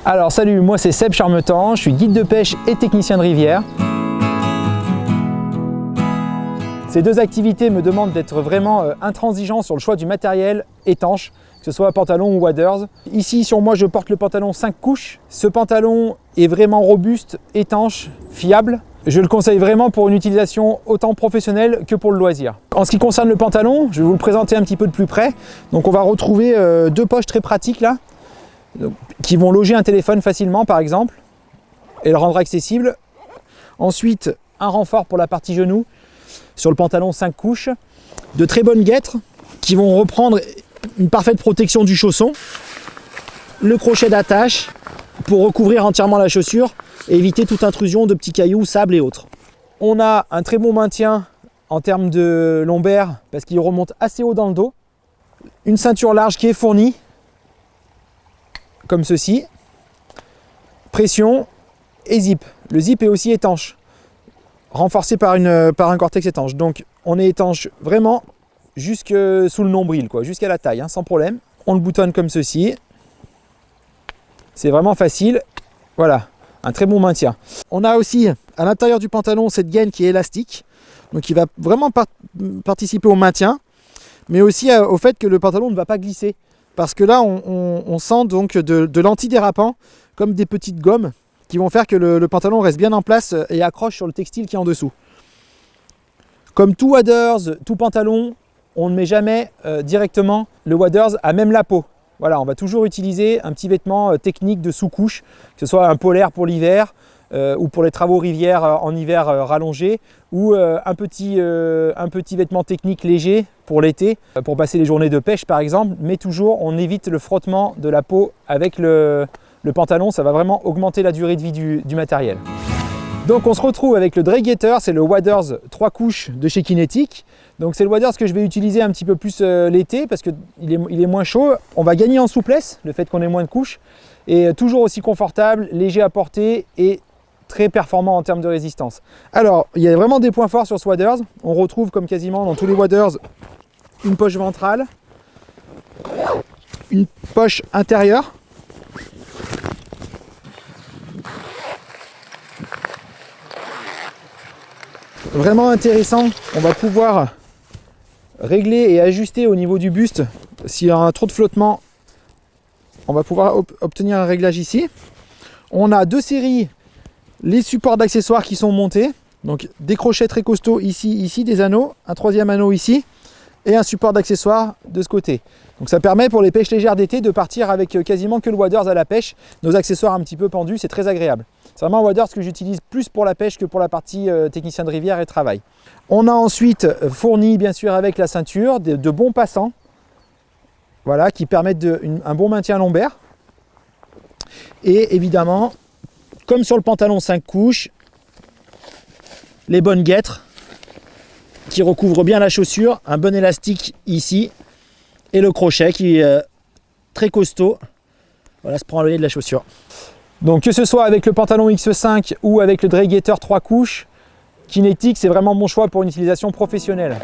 Alors salut, moi c'est Seb Charmetan, je suis guide de pêche et technicien de rivière. Ces deux activités me demandent d'être vraiment intransigeant sur le choix du matériel étanche, que ce soit pantalon ou waders. Ici sur moi je porte le pantalon 5 couches. Ce pantalon est vraiment robuste, étanche, fiable. Je le conseille vraiment pour une utilisation autant professionnelle que pour le loisir. En ce qui concerne le pantalon, je vais vous le présenter un petit peu de plus près. Donc on va retrouver deux poches très pratiques là, qui vont loger un téléphone facilement par exemple et le rendre accessible. Ensuite, un renfort pour la partie genou sur le pantalon 5 couches. De très bonnes guêtres qui vont reprendre une parfaite protection du chausson. Le crochet d'attache pour recouvrir entièrement la chaussure et éviter toute intrusion de petits cailloux, sable et autres. On a un très bon maintien en termes de lombaire parce qu'il remonte assez haut dans le dos. Une ceinture large qui est fournie comme ceci. Pression et zip. Le zip est aussi étanche, renforcé par un cortex étanche. Donc on est étanche vraiment jusque sous le nombril, jusqu'à la taille, sans problème. On le boutonne comme ceci. C'est vraiment facile. Voilà, un très bon maintien. On a aussi à l'intérieur du pantalon cette gaine qui est élastique, donc qui va vraiment participer au maintien, mais aussi au fait que le pantalon ne va pas glisser. Parce que là, on sent donc de l'antidérapant, comme des petites gommes, qui vont faire que le pantalon reste bien en place et accroche sur le textile qui est en dessous. Comme tout waders, tout pantalon, on ne met jamais directement le waders à même la peau. Voilà, on va toujours utiliser un petit vêtement technique de sous-couche, que ce soit un polaire pour l'hiver, ou pour les travaux rivière en hiver rallongé, ou un petit vêtement technique léger pour l'été, pour passer les journées de pêche par exemple, mais toujours on évite le frottement de la peau avec le pantalon, ça va vraiment augmenter la durée de vie du matériel. Donc on se retrouve avec le Dragator, c'est le waders 3 couches de chez Kinetic. Donc c'est le waders que je vais utiliser un petit peu plus l'été parce qu'il est moins chaud. On va gagner en souplesse, le fait qu'on ait moins de couches, et toujours aussi confortable, léger à porter et très performant en termes de résistance. Alors, il y a vraiment des points forts sur ce waders. On retrouve comme quasiment dans tous les waders une poche ventrale, une poche intérieure, vraiment intéressant. On va pouvoir régler et ajuster au niveau du buste. S'il y a trop de flottement, on va pouvoir obtenir un réglage ici. On a deux séries, les supports d'accessoires qui sont montés. Donc des crochets très costauds ici, des anneaux, un troisième anneau ici et un support d'accessoires de ce côté. Donc ça permet pour les pêches légères d'été de partir avec quasiment que le waders à la pêche. Nos accessoires un petit peu pendus, c'est très agréable. C'est vraiment un waders que j'utilise plus pour la pêche que pour la partie technicien de rivière et travail. On a ensuite fourni bien sûr avec la ceinture de bons passants, voilà, qui permettent un bon maintien lombaire. Et évidemment, comme sur le pantalon 5 couches, les bonnes guêtres qui recouvrent bien la chaussure, un bon élastique ici et le crochet qui est très costaud. Voilà, se prend le nez de la chaussure. Donc que ce soit avec le pantalon X5 ou avec le Dragator 3 couches, Kinetic c'est vraiment mon choix pour une utilisation professionnelle.